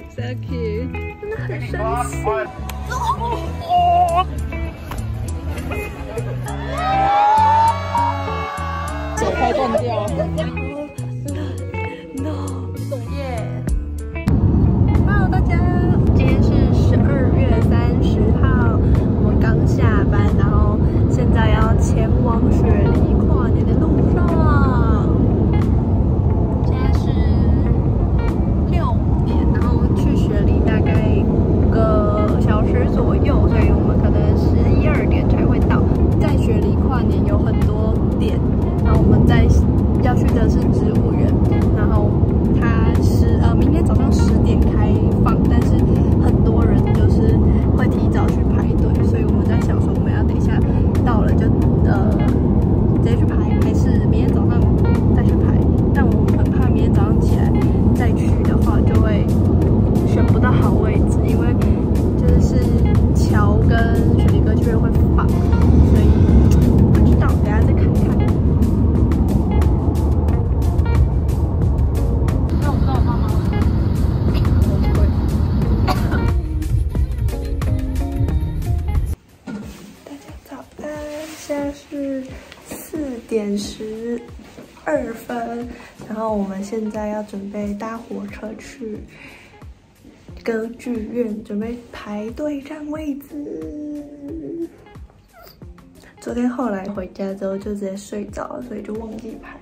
，so cute， 真的很神奇。手快断掉了。No， 耶 ！Hello， 大家，今天是12月30号，我们刚下班，然后现在要前往雪梨跨年的路上。现在是6点，然后去雪梨大概5个小时左右，所以我们可能11、2点才会到。在雪梨跨年有很多点。然后我们要去的是植物园，然后它是明天早上10点开放，但是很多人就是会提早去排队，所以我们在想说我们要等一下到了就直接去排，还是明天早上再去排？但我们很怕明天早上起来再去的话，就会选不到好位置，因为就是乔跟雪梨歌剧院会放，所以不知道，等一下再看看。现在是4点12分，然后我们现在要准备搭火车去歌剧院，准备排队占位置。昨天后来回家之后就直接睡着了，所以就忘记排。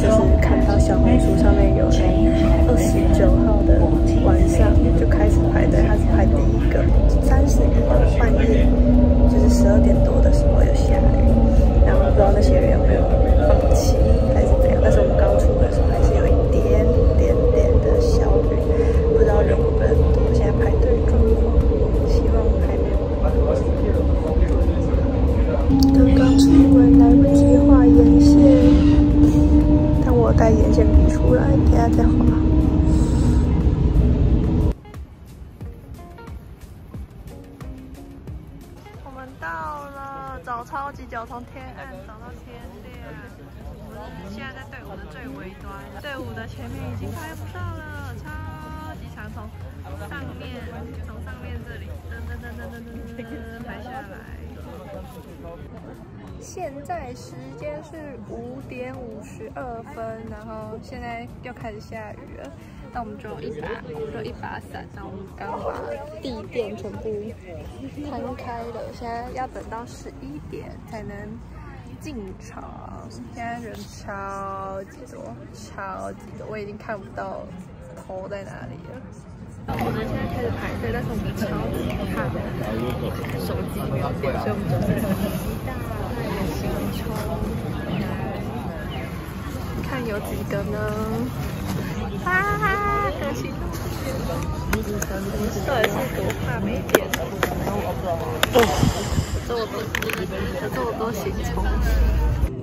就是看到小红书上面有29号的晚上就开始排队，他是排第1个，31号半夜就是12点多的时候有下雨，然后不知道那些人有没有放弃还是怎样，但是我们刚出的时候还是有一点点的小雨，不知道人会不会很多。现在排队状况，希望还没有。刚刚出门来不及画眼线。我带眼线笔出来，等下再画。我们到了，找超级久，从天暗找到天亮。我们现在在队伍的最尾端，队伍的前面已经排不上了，超级长，从上面这里噔排下来。现在时间是5点52分，然后现在又开始下雨了。那我们就一把伞，然后我们刚把地垫全部摊开了，现在要等到11点才能进场。现在人超级多，我已经看不到头在哪里了。我们现在开始排队，但是我们超级怕手机没有电，所以我们准备了极大的行充，看有几个呢？啊，可惜都不见了。我们到底是多怕没电？有这么多行充。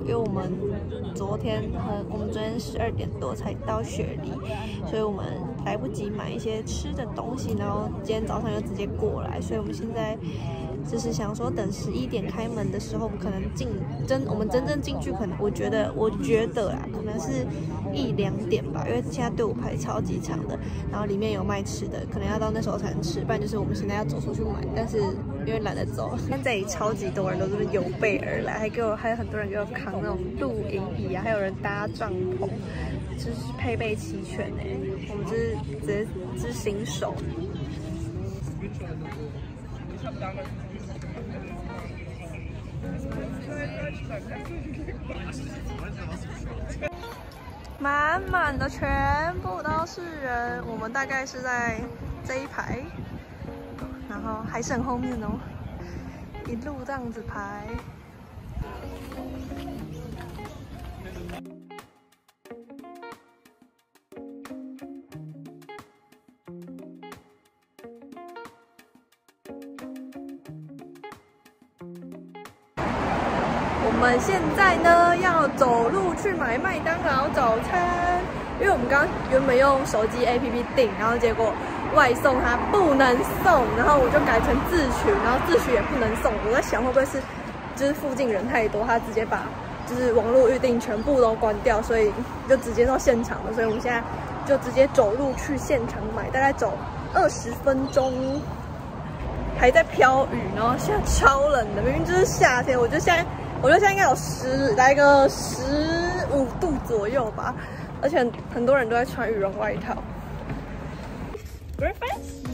因为我们昨天12点多才到雪梨，所以我们来不及买一些吃的东西，然后今天早上又直接过来，所以我们现在就是想说等11点开门的时候，我们可能我们真正进去，可能我觉得啦，可能是1、2点吧，因为现在队伍排超级长的，然后里面有卖吃的，可能要到那时候才能吃，不然就是我们现在要走出去买，但是因为懒得走。现在超级多人都是有备而来，还有很多人给我扛那种露营椅啊，还有人搭帐篷，就是配备齐全哎。我们这是新手。满满的，全部都是人。我们大概是在这一排，然后还是很后面哦，一路这样子排。我们现在呢要走路去买麦当劳早餐，因为我们刚刚原本用手机 APP 订，然后结果外送它不能送，然后我就改成自取，然后自取也不能送。我在想会不会是就是附近人太多，他直接把就是网络预订全部都关掉，所以就直接到现场了。所以我们现在就直接走路去现场买，大概走20分钟。还在飘雨，然后现在超冷的，明明就是夏天，我觉得现在应该有来个15度左右吧，而且很多人都在穿羽绒外套。Breakfast?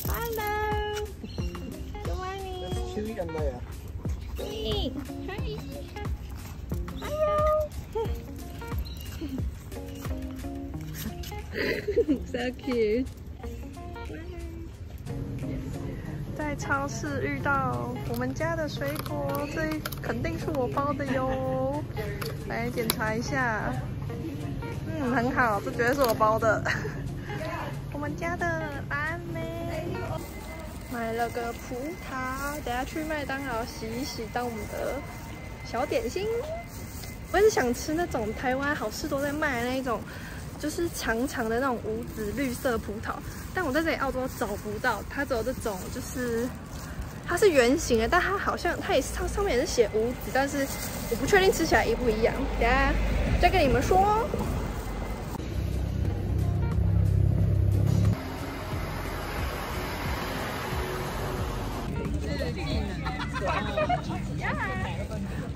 Hello. Good morning. There's chewy in there. Hey. Hi. Hello. So cute. 在超市遇到我们家的水果，这肯定是我包的哟。来检查一下，很好，这绝对是我包的。我们家的蓝莓，买了个葡萄，等下去麦当劳洗一洗，当我们的小点心。我一直想吃那种台湾好市多在卖的那一种。就是长长的那种无籽绿色葡萄，但我在这里澳洲找不到，它只有这种，就是它是圆形的，但它好像它上面也是写无籽，但是我不确定吃起来一不一样，等下再跟你们说。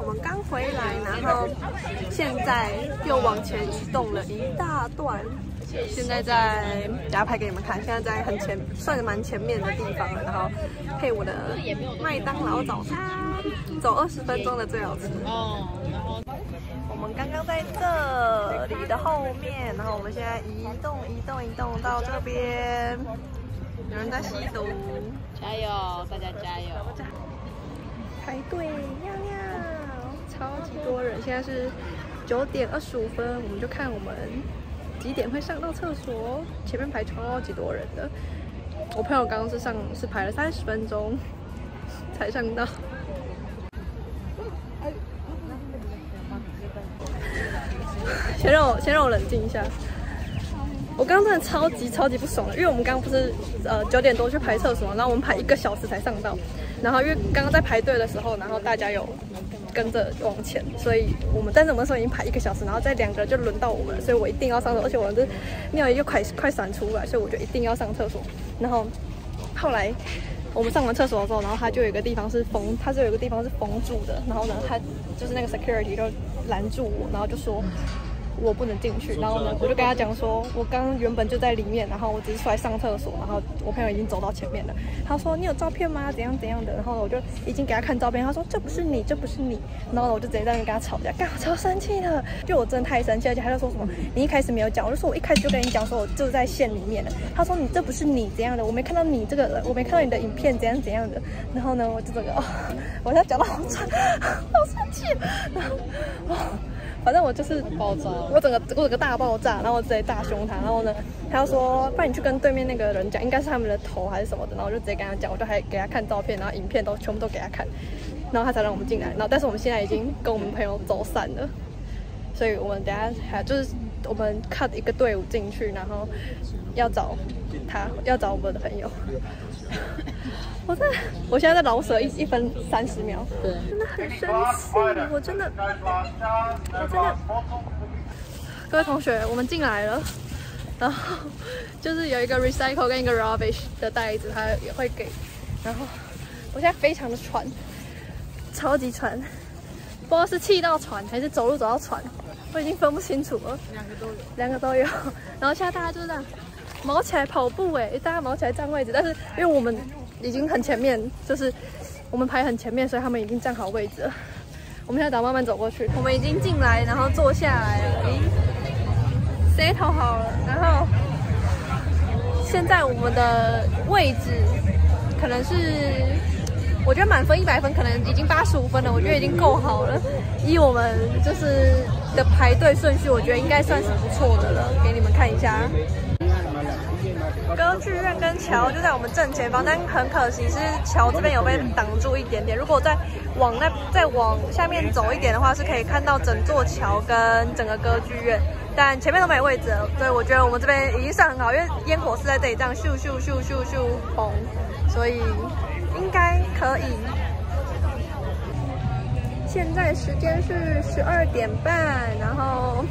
我们刚回来，然后现在又往前移动了一大段。现在等下拍给你们看，现在在很前，算是蛮前面的地方了。然后配我的麦当劳早餐，走20分钟的最好吃。我们刚刚在这里的后面，然后我们现在移动到这边。有人在吸毒，加油，大家加油！排队尿尿，超级多人。现在是9点25分，我们就看我们几点会上到厕所。前面排超级多人的，我朋友刚刚是排了30分钟才上到。先让我冷静一下。我刚刚真的超级不爽的，因为我们刚刚不是9点多去排厕所，然后我们排1个小时才上到。然后因为刚刚在排队的时候，然后大家有跟着往前，所以但是我们那时候已经排1个小时，然后再2个人就轮到我们了，所以我一定要上厕所，而且我的尿液又快闪出来，所以我就一定要上厕所。然后后来我们上完厕所的时候，然后它就有一个地方是封住的，然后呢，他就是那个 security 就拦住我，然后就说我不能进去，然后呢，我就跟他讲说，我刚原本就在里面，然后我只是出来上厕所，然后我朋友已经走到前面了。他说你有照片吗？怎样的？然后我就已经给他看照片，他说这不是你，然后我就直接在那边跟他吵架，干我超生气的，就我真的太生气，而且他就说什么你一开始没有讲，我就说我一开始就跟你讲说我就在线里面了。他说你这不是你怎样的，我没看到你这个，我没看到你的影片怎样的。然后呢，我就这个我要讲到好惨，好生气，然后反正我就是爆炸，我整个大爆炸，然后我直接大凶他，然后呢，他就说，不然你去跟对面那个人讲，应该是他们的头还是什么的，然后我就直接跟他讲，我就还给他看照片，然后影片全部都给他看，然后他才让我们进来，然后但是我们现在已经跟我们朋友走散了，所以我们等一下还就是我们 cut 一个队伍进去，然后要找我们的朋友。我现在在老舍1分30秒，对，真的很生气，我真的，各位同学，我们进来了，然后就是有一个 recycle 跟一个 rubbish 的袋子，他也会给，然后我现在非常的喘，超级喘，不知道是气到喘还是走路走到喘，我已经分不清楚了，两个都有，然后现在大家就是这样毛起来跑步，大家毛起来占位置，但是因为我们已经很前面，就是我们排很前面，所以他们已经站好位置了。我们现在打慢慢走过去，我们已经进来，然后坐下来了，settle 好了。然后现在我们的位置可能是，我觉得满分100分，可能已经85分了，我觉得已经够好了。以我们就是的排队顺序，我觉得应该算是不错的了，给你们看一下。歌剧院跟桥就在我们正前方，但很可惜是桥这边有被挡住一点点。如果再往下面走一点的话，是可以看到整座桥跟整个歌剧院，但前面都没位置了。所以我觉得我们这边已经算很好，因为烟火是在这里这样咻咻咻咻咻轰，所以应该可以。现在时间是12点半，然后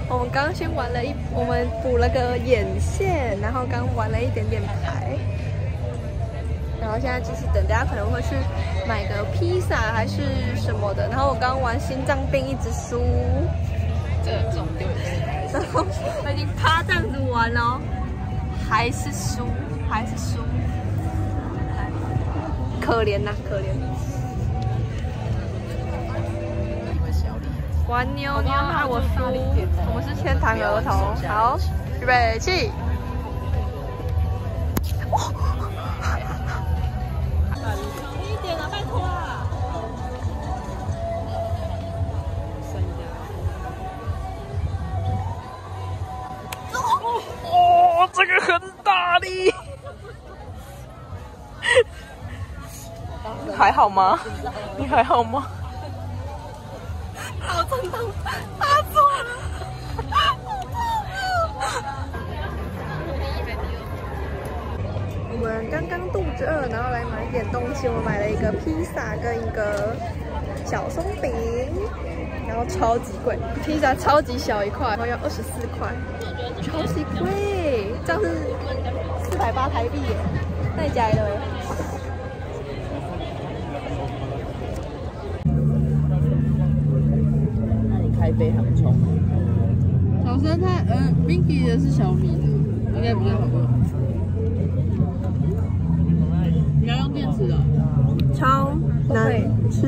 我们刚先玩了我们补了个眼线，然后刚玩了一点点牌，然后现在继续等，大家可能会去买个披萨还是什么的。然后我刚玩心脏病一直输，这种丢弃，然后我已经趴这样子玩了，还是输，可怜呐，可怜。玩妞妞害我输，我们是天堂儿童。好，预备起！一点啊，拜托啊！哦，这个很大力。你还好吗？你还好吗？好震动，打错了，好痛啊！我们刚刚肚子饿，然后来买一点东西。我买了一个披萨跟一个小松饼，然后超级贵，披萨超级小一块，然后要24块，超级贵，这样是480台币耶，太假了。开杯很冲。小生菜，Minky 的是小米的，应该比较好喝。你要用电池的？超难吃，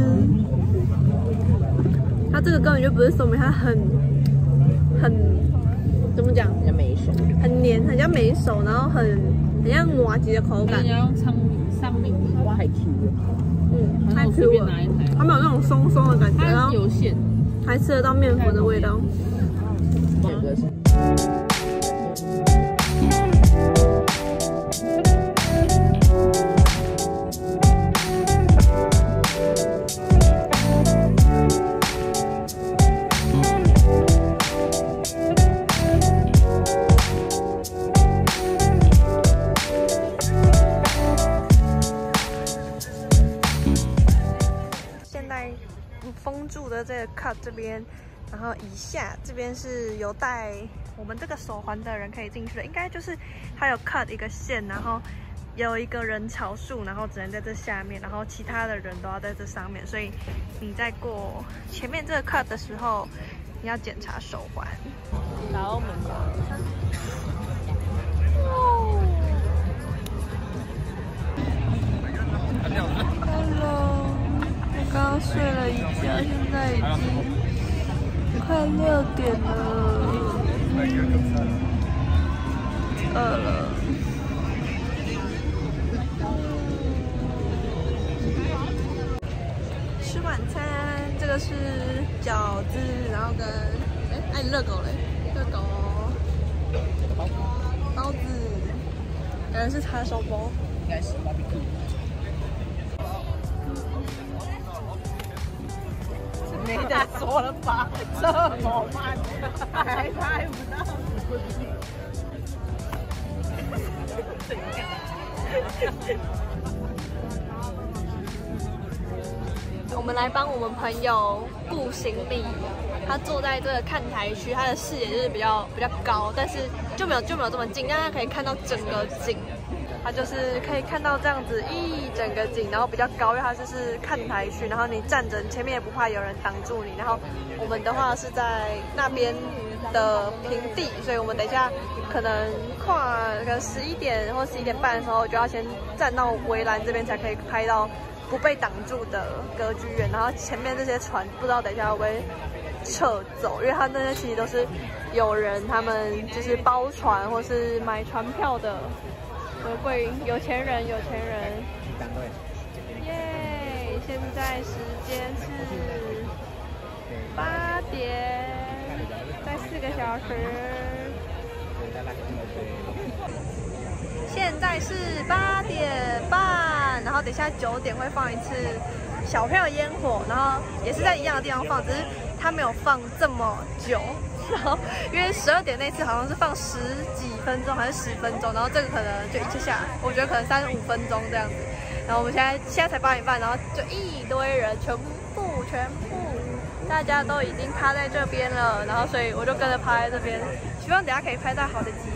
它这个根本就不是松饼，它很怎么讲？像没手，很黏，很像没手，然后很像麻糬的口感。你要用上米的，哇，太 Q 了。太 Q 了，它没有那种松松的感觉，然后有馅，还吃得到面粉的味道。封住的这个 cut 这边，然后以下这边是有戴我们这个手环的人可以进去的，应该就是它有 cut 一个线，然后有一个人潮数，然后只能在这下面，然后其他的人都要在这上面，所以你在过前面这个 cut 的时候，你要检查手环。然后我们Hello， 我刚刚睡了一觉，现在已经快6点了，饿了。吃晚餐，这个是饺子，然后跟爱热狗嘞，热狗包子，感觉是叉烧包，应该是 barbecue。没得说了吧？这么慢，还拍不到。我们来帮我们朋友顾行李，他坐在这个看台区，他的视野就是比较高，但是就没有这么近，但他可以看到整个景。它就是可以看到这样子一整个景，然后比较高，因为它就是看台区，然后你站着，前面也不怕有人挡住你。然后我们的话是在那边的平地，所以我们等一下可能11点或11点半的时候就要先站到围栏这边，才可以拍到不被挡住的歌剧院。然后前面这些船不知道等一下会不会撤走，因为它那些其实都是有人他们就是包船或是买船票的。有钱人，耶！现在时间是8点。4个小时。现在是8点半，然后等一下9点会放一次小朋友烟火，然后也是在一样的地方放，只是它没有放这么久。然后因为12点那次好像是放10几分钟还是10分钟，然后这个可能就一次下来，我觉得可能3、5分钟这样子。然后我们现在才8点半，然后就一堆人，全部大家都已经趴在这边了，然后所以我就跟着趴在这边，希望等下可以拍到好的机。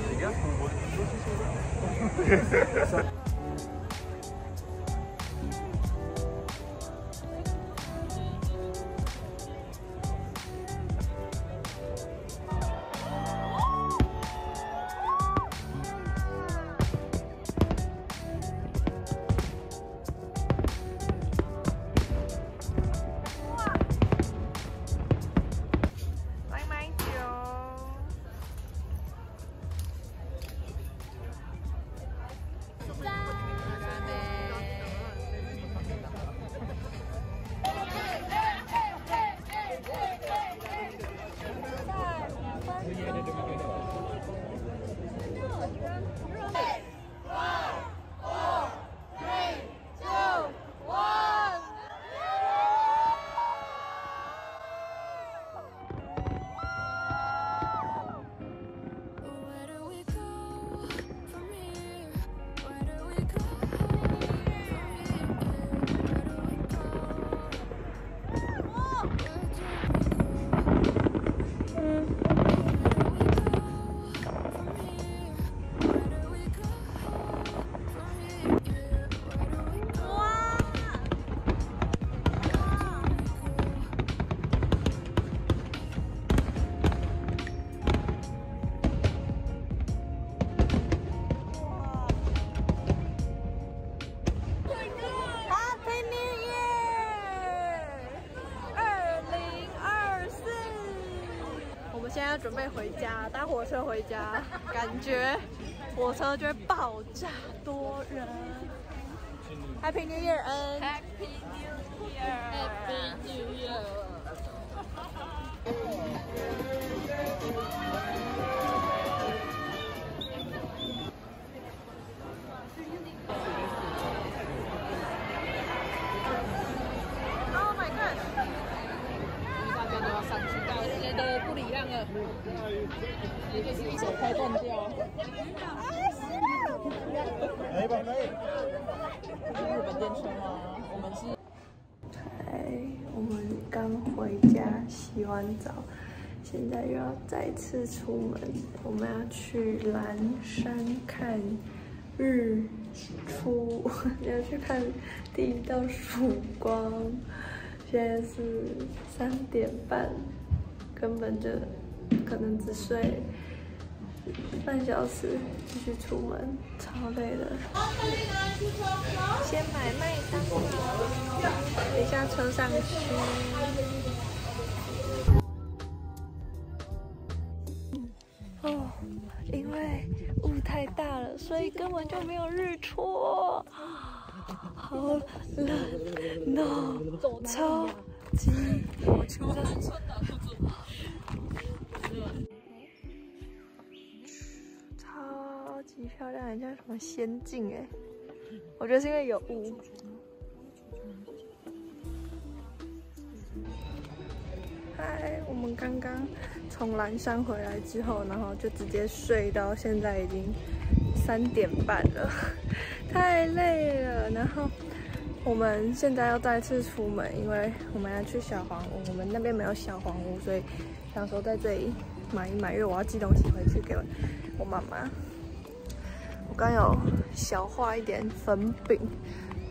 现在准备回家，搭火车回家，感觉火车就会爆炸多人。Happy New Year， 恩 ！Happy New Year，Happy New Year。Oh my god！ 大家都要上去到，现在都不礼让了，也就是手快断掉。日本电车吗？我们是。我们刚回家洗完澡，现在又要再次出门。我们要去蓝山看日出，要去看第一道曙光。现在是3点半，根本就可能只睡半小时，继续出门，超累的。先买麦当劳，等一下车上去。哦，因为雾太大了，所以根本就没有日出。好冷哦，超级冷，超级漂亮，很像什么仙境哎！我觉得是因为有雾。嗨，我们刚刚从蓝山回来之后，然后就直接睡到现在已经3点半了，太累了。然后我们现在要再次出门，因为我们要去小黄屋，我们那边没有小黄屋，所以想说在这里买一买，因为我要寄东西回去给我妈妈。我刚有小画一点粉饼，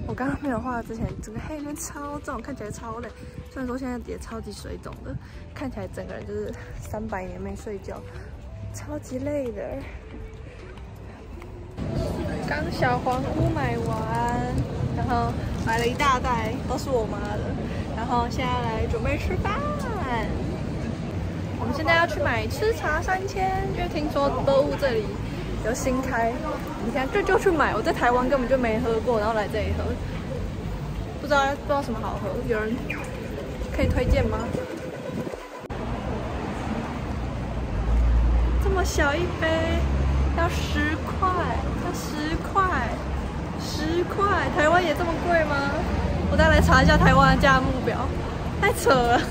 我刚刚没有画之前，整个黑眼圈超重，看起来超累。虽然说现在也超级水肿的，看起来整个人就是300年没睡觉，超级累的。刚小黄屋买完，然后买了一大袋，都是我妈的。然后现在来准备吃饭。我们现在要去买吃茶3000，因为听说德物这里有新开，你看就去买。我在台湾根本就没喝过，然后来这里喝，不知道什么好喝，有人可以推荐吗？这么小一杯要10块，要10块，10块，台湾也这么贵吗？我再来查一下台湾的价目表，太扯了。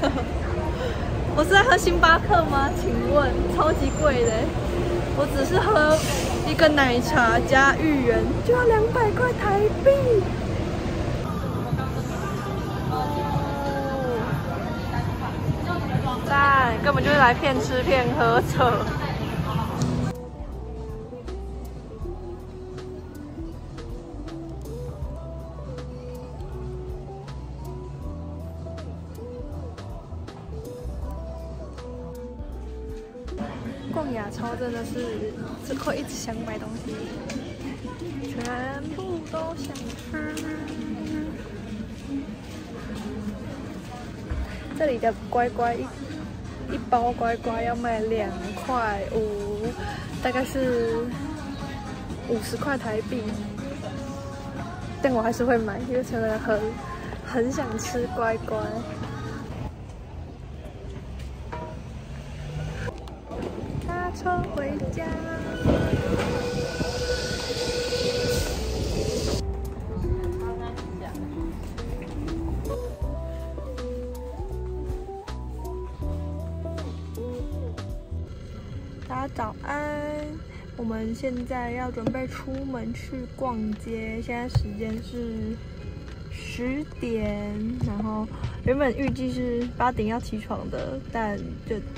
我是在喝星巴克吗？请问，超级贵的，我只是喝一个奶茶加芋圆就要200块台币。赞，根本就是来骗吃骗喝扯。逛亚超真的是只会一直想买东西，全部都想吃。这里的乖乖一包乖乖要卖2块5，大概是50块台币，但我还是会买，因为真的很想吃乖乖。搭车回家。大家早安，我们现在要准备出门去逛街，现在时间是10点，然后原本预计是8点要起床的，但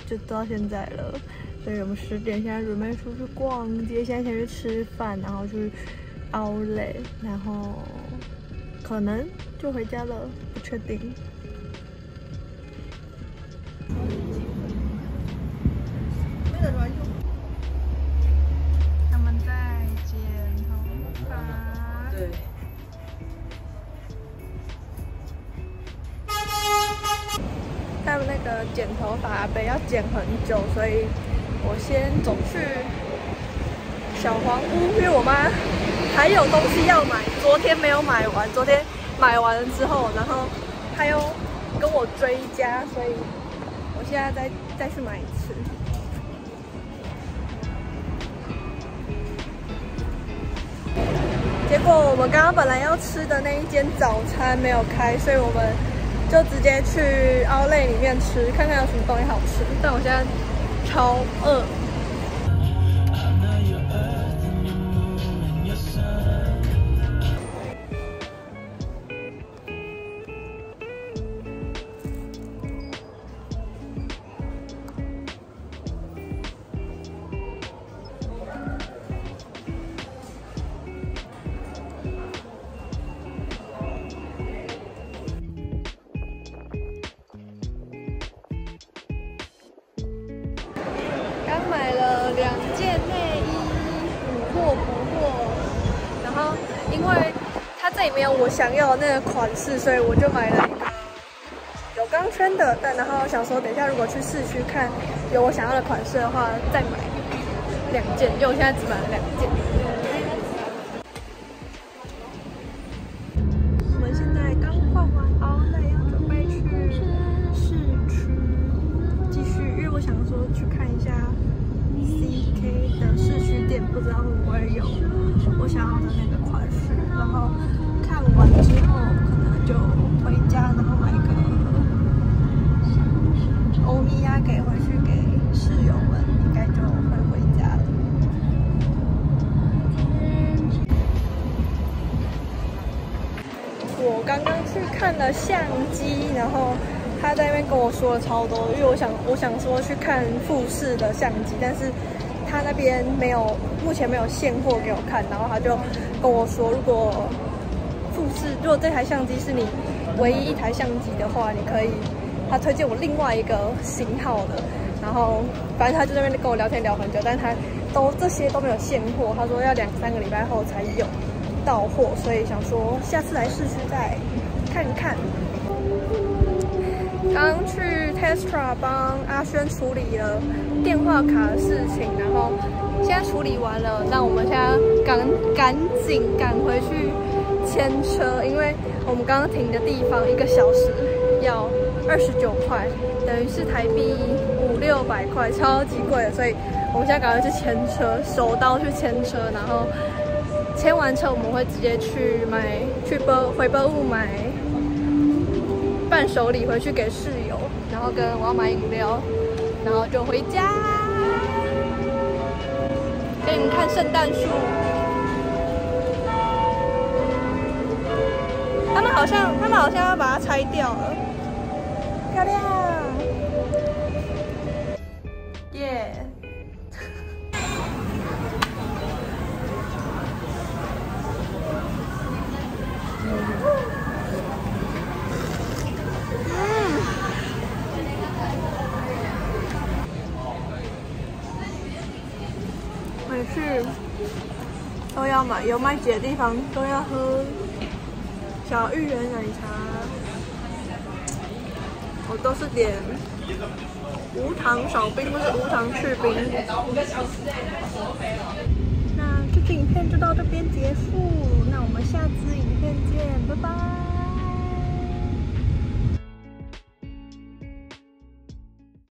就到现在了，所以我们10点现在准备出去逛街，现在先去吃饭，然后去Outlet，然后可能就回家了，不确定。他们在剪头发。对。他们那个剪头发阿伯要剪很久，所以我先走去小黄屋，因为我妈还有东西要买，昨天没有买完，昨天买完了之后，然后她又跟我追加，所以我现在再去买一次。结果我们刚刚本来要吃的那一间早餐没有开，所以我们就直接去Outlet里面吃，看看有什么东西好吃。但我现在超饿。买了2件内衣，补货，然后因为它这里没有我想要的那个款式，所以我就买了一个有钢圈的，然后想说等一下如果去市区看有我想要的款式的话，再买2件，因为我现在只买了2件。我们现在刚逛完Outlet，要准备去市区继续，因为我想说去看一下。CK 的市区店不知道会不会有我想要的那个款式，然后看完之后可能就回家，然后买一个欧米亚给回去给室友们，应该就会回家了。我刚刚去看了相机，然后他在那边跟我说了超多，因为我想说去看富士的相机，但是他那边目前没有现货给我看，然后他就跟我说，如果这台相机是你唯一一台相机的话，你可以，他推荐我另外一个型号的，然后反正他就在那边跟我聊天聊很久，但是他这些都没有现货，他说要2-3个礼拜后才有到货，所以想说下次来市区再看看。刚去 Tesla 帮阿轩处理了电话卡的事情，然后现在处理完了，那我们现在赶紧赶回去牵车，因为我们刚刚停的地方1个小时要29块，等于是台币500-600块，超级贵的。所以我们现在赶快去牵车，手刀去牵车，然后牵完车我们会直接去回波物买伴手礼回去给室友，然后跟我要买饮料，然后就回家。给你们看圣诞树，他们好像要把它拆掉了，漂亮，耶！回去都要买，有卖姐的地方都要喝小芋圆奶茶。我都是点无糖少冰或是无糖去冰。那这支影片就到这边结束，那我们下支影片见，拜拜。